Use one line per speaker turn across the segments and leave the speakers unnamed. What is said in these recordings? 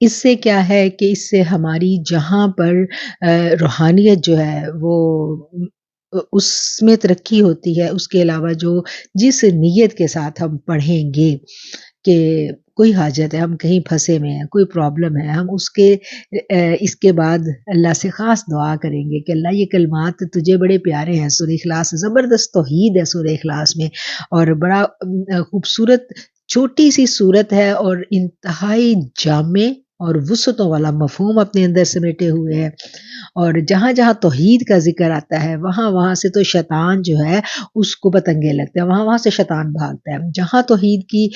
اس سے کیا ہے کہ اس سے ہماری جہاں پر روحانیت جو ہے وہ اس میں ترقی ہوتی ہے، اس کے علاوہ جس نیت کے ساتھ ہم پڑھیں گے کہ کوئی حاجت ہے، ہم کہیں پھنسے ہوئے ہیں، کوئی پرابلم ہے، ہم اس کے بعد اللہ سے خاص دعا کریں گے کہ اللہ یہ کلمات تجھے بڑے پیارے ہیں۔ سورہ اخلاص زبردست توحید ہے سورہ اخلاص میں، اور بڑا خوبصورت چھوٹی سی صورت ہے اور انتہائی جامع اور وسعتوں والا مفہوم اپنے اندر سمیٹے ہوئے ہے، اور جہاں جہاں توحید کا ذکر آتا ہے وہاں وہاں سے تو شیطان جو ہے اس کو پتنگے لگتے ہیں، وہاں وہاں سے شیطان بھاگتا ہے۔ جہاں توحید کی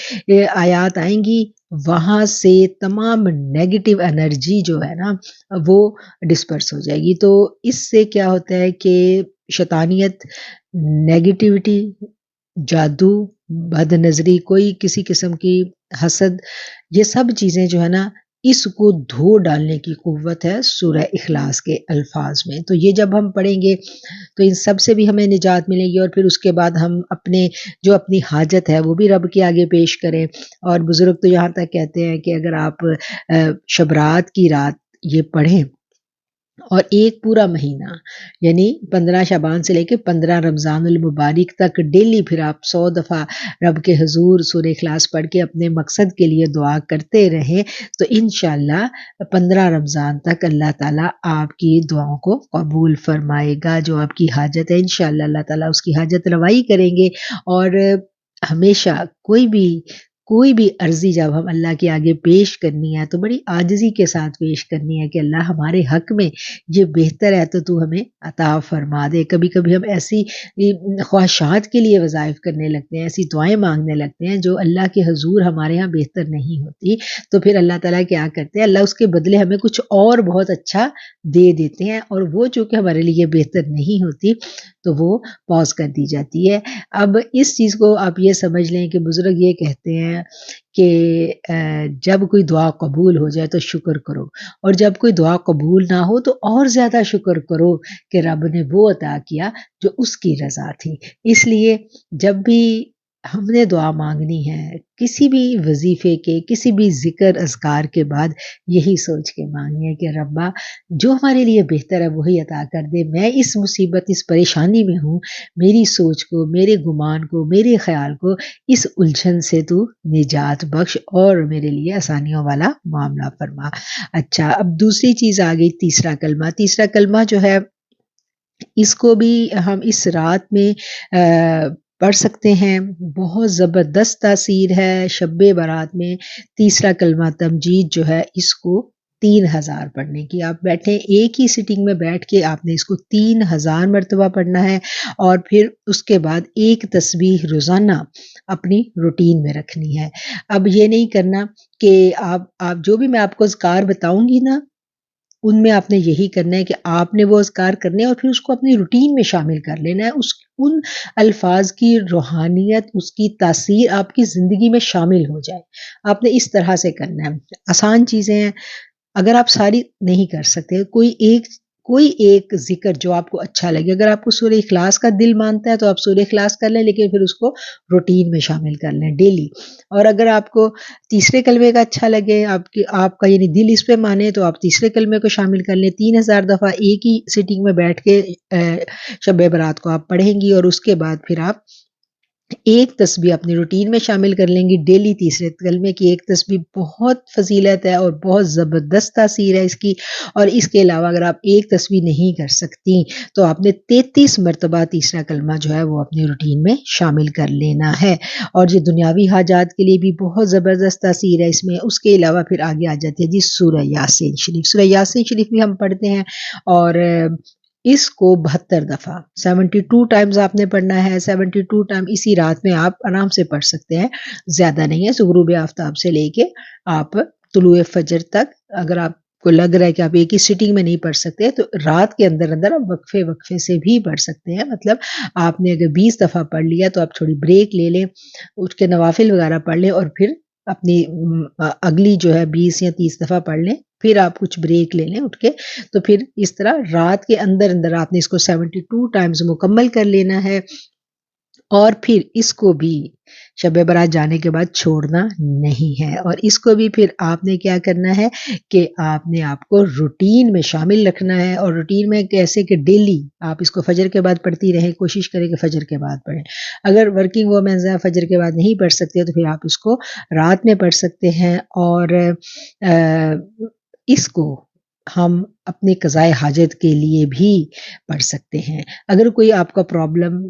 آیات آئیں گی وہاں سے تمام نیگیٹو انرجی جو ہے نا وہ ڈسپرس ہو جائے گی۔ تو اس سے کیا ہوتا ہے کہ شیطانیت، نیگیٹیوٹی، جادو، بد نظری، کوئی کسی قسم کی حسد، یہ سب چیزیں جو ہے نا اس کو دھو ڈالنے کی قوت ہے سورہ اخلاص کے الفاظ میں۔ تو یہ جب ہم پڑھیں گے تو ان سب سے بھی ہمیں نجات ملے گی، اور پھر اس کے بعد ہم اپنی حاجت ہے وہ بھی رب کے آگے پیش کریں۔ اور بزرگ تو یہاں تک کہتے ہیں کہ اگر آپ شب رات کی رات یہ پڑھیں اور ایک پورا مہینہ یعنی 15 شعبان سے لے کے 15 رمضان المبارک تک ڈیلی پھر آپ 100 دفعہ رب کے حضور سورہ اخلاص پڑھ کے اپنے مقصد کے لیے دعا کرتے رہیں تو انشاءاللہ 15 رمضان تک اللہ تعالیٰ آپ کی دعاؤں کو قبول فرمائے گا۔ جو آپ کی حاجت ہے انشاءاللہ اللہ تعالیٰ اس کی حاجت روائی کریں گے۔ اور ہمیشہ کوئی بھی عرضی جب ہم اللہ کے آگے پیش کرنی ہے تو بڑی عاجزی کے ساتھ پیش کرنی ہے کہ اللہ ہمارے حق میں یہ بہتر ہے تو تو ہمیں عطا فرما دے۔ کبھی کبھی ہم ایسی خواہشات کے لیے وظائف کرنے لگتے ہیں، ایسی دعائیں مانگنے لگتے ہیں جو اللہ کے حضور ہمارے ہاں بہتر نہیں ہوتی، تو پھر اللہ تعالیٰ کیا کرتے ہیں، اللہ اس کے بدلے ہمیں کچھ اور بہت اچھا دے دیتے ہیں، اور وہ چونکہ ہمارے لیے بہتر نہیں ہوتی تو وہ پاز کر دی جاتی ہے۔ اب اس چیز کو آپ یہ سمجھ لیں کہ بزرگ یہ کہتے ہیں کہ جب کوئی دعا قبول ہو جائے تو شکر کرو، اور جب کوئی دعا قبول نہ ہو تو اور زیادہ شکر کرو کہ رب نے وہ عطا کیا جو اس کی رضا تھی۔ اس لیے جب بھی ہم نے دعا مانگنی ہے کسی بھی وظیفے کے، کسی بھی ذکر اذکار کے بعد یہی سوچ کے مانگنی ہے کہ ربا جو ہمارے لیے بہتر ہے وہی عطا کر دے، میں اس مصیبت، اس پریشانی میں ہوں، میری سوچ کو، میرے گمان کو، میرے خیال کو اس الجھن سے تو نجات بخش اور میرے لیے آسانیوں والا معاملہ فرما۔ اچھا، اب دوسری چیز آ گئی تیسرا کلمہ۔ تیسرا کلمہ جو ہے اس کو بھی ہم اس رات میں پڑھ سکتے ہیں، بہت زبردست تاثیر ہے شب برات میں۔ تیسرا کلمہ تمجید جو ہے اس کو 3000 پڑھنے کی، آپ بیٹھیں ایک ہی سٹنگ میں بیٹھ کے آپ نے اس کو 3000 مرتبہ پڑھنا ہے، اور پھر اس کے بعد ایک تسبیح روزانہ اپنی روٹین میں رکھنی ہے۔ اب یہ نہیں کرنا کہ آپ جو بھی میں آپ کو اذکار بتاؤں گی نا ان میں آپ نے یہی کرنا ہے کہ آپ نے وہ اذکار کرنے اور پھر اس کو اپنی روٹین میں شامل کر لینا ہے، ان الفاظ کی روحانیت، اس کی تاثیر آپ کی زندگی میں شامل ہو جائے۔ آپ نے اس طرح سے کرنا ہے، آسان چیزیں ہیں، اگر آپ ساری نہیں کر سکتے کوئی ایک ذکر جو آپ کو اچھا لگے، اگر آپ کو سورہ اخلاص کا دل مانتا ہے تو آپ سورہ اخلاص کر لیں، لیکن پھر اس کو روٹین میں شامل کر لیں ڈیلی۔ اور اگر آپ کو تیسرے کلمے کا اچھا لگے، آپ کا یعنی دل اس پہ مانے تو آپ تیسرے کلمے کو شامل کر لیں۔ 3000 دفعہ ایک ہی سیٹنگ میں بیٹھ کے شب برات کو آپ پڑھیں گی، اور اس کے بعد پھر آپ ایک تسبیح اپنی روٹین میں شامل کر لیں گی ڈیلی۔ تیسرے کلمے کی ایک تسبیح بہت فضیلت ہے اور بہت زبردست تاثیر ہے اس کی۔ اور اس کے علاوہ اگر آپ ایک تسبیح نہیں کر سکتی تو آپ نے 33 مرتبہ تیسرا کلمہ جو ہے وہ اپنی روٹین میں شامل کر لینا ہے۔ اور یہ دنیاوی حاجات کے لیے بھی بہت زبردست تاثیر ہے اس میں۔ اس کے علاوہ پھر آگے آ جاتی ہے جی سورہ یاسین شریف۔ سورہ یاسین شریف بھی ہم پڑھتے ہیں، اور اس کو 72 دفعہ 72 ٹائمز آپ نے پڑھنا ہے۔ 72 ٹائم اسی رات میں آپ آرام سے پڑھ سکتے ہیں، زیادہ نہیں ہے، غروب آفتاب سے لے کے آپ طلوع فجر تک۔ اگر آپ کو لگ رہا ہے کہ آپ ایک ہی سٹنگ میں نہیں پڑھ سکتے تو رات کے اندر آپ وقفے سے بھی پڑھ سکتے ہیں۔ مطلب آپ نے اگر 20 دفعہ پڑھ لیا تو آپ تھوڑی بریک لے لیں، اٹھ کے نوافل وغیرہ پڑھ لیں، اور پھر اپنی اگلی جو ہے 20 یا 30 دفعہ پڑھ لیں، پھر آپ کچھ بریک لے لیں اٹھ کے، تو پھر اس طرح رات کے اندر آپ نے اس کو 72 ٹائمز مکمل کر لینا ہے۔ اور پھر اس کو بھی شب برات جانے کے بعد چھوڑنا نہیں ہے، اور اس کو بھی پھر آپ نے کیا کرنا ہے کہ آپ نے آپ کو روٹین میں شامل رکھنا ہے، اور روٹین میں کیسے کہ ڈیلی آپ اس کو فجر کے بعد پڑھتی رہیں، کوشش کریں کہ فجر کے بعد پڑھیں۔ اگر ورکنگ وومنز ہیں فجر کے بعد نہیں پڑھ سکتے تو پھر آپ اس کو رات میں پڑھ سکتے ہیں، اور اس کو ہم اپنے قضائے حاجت کے لیے بھی پڑھ سکتے ہیں۔ اگر کوئی آپ کا پرابلم،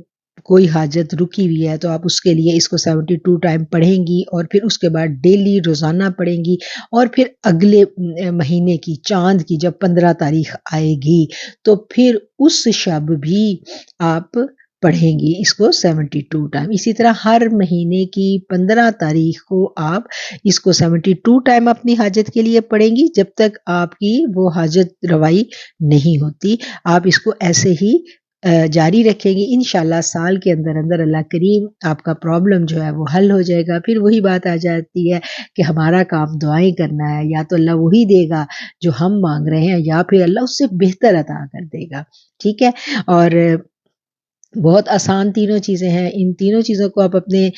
کوئی حاجت رکی ہوئی ہے تو آپ اس کے لیے اس کو 72 ٹائم پڑھیں گی، اور پھر اس کے بعد ڈیلی روزانہ پڑھیں گی، اور پھر اگلے مہینے کی چاند کی جب 15 تاریخ آئے گی تو پھر اس شب بھی آپ پڑھیں گی اس کو 72 ٹائم۔ اسی طرح ہر مہینے کی 15 تاریخ کو آپ اس کو 72 ٹائم اپنی حاجت کے لیے پڑھیں گی، جب تک آپ کی وہ حاجت روائی نہیں ہوتی۔ آپ اس کو ایسے ہی جاری رکھیں گی، انشاءاللہ سال کے اندر اندر اللہ کریم آپ کا پرابلم جو ہے وہ حل ہو جائے گا۔ پھر وہی بات آ جاتی ہے کہ ہمارا کام دعائیں کرنا ہے، یا تو اللہ وہی دے گا جو ہم مانگ رہے ہیں، یا پھر اللہ اس سے بہتر عطا کر دے گا، ٹھیک ہے۔ اور بہت آسان تینوں چیزیں ہیں، ان تینوں چیزوں کو آپ اپنے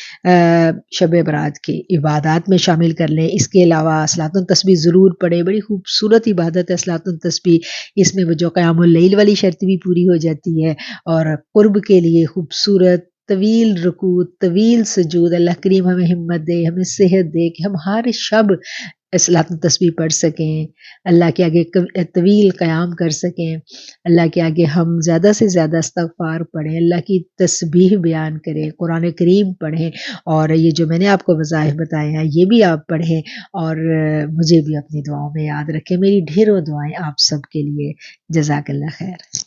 شب برات کے عبادات میں شامل کر لیں۔ اس کے علاوہ صلاۃ التسبیح ضرور پڑھیں، بڑی خوبصورت عبادت ہے صلاۃ التسبیح، اس میں وہ جو قیام اللیل والی شرط بھی پوری ہو جاتی ہے، اور قرب کے لیے خوبصورت طویل رکوع، طویل سجود۔ اللہ کریم ہمیں ہمت دے، ہمیں صحت دے کہ ہم ہر شب صلاۃ التسبیح پڑھ سکیں، اللہ کے آگے طویل قیام کر سکیں، اللہ کے آگے ہم زیادہ سے زیادہ استغفار پڑھیں، اللہ کی تسبیح بیان کریں، قرآن کریم پڑھیں، اور یہ جو میں نے آپ کو وظائف بتائے ہیں یہ بھی آپ پڑھیں، اور مجھے بھی اپنی دعاؤں میں یاد رکھیں۔ میری ڈھیروں دعائیں آپ سب کے لیے۔ جزاک اللہ خیر۔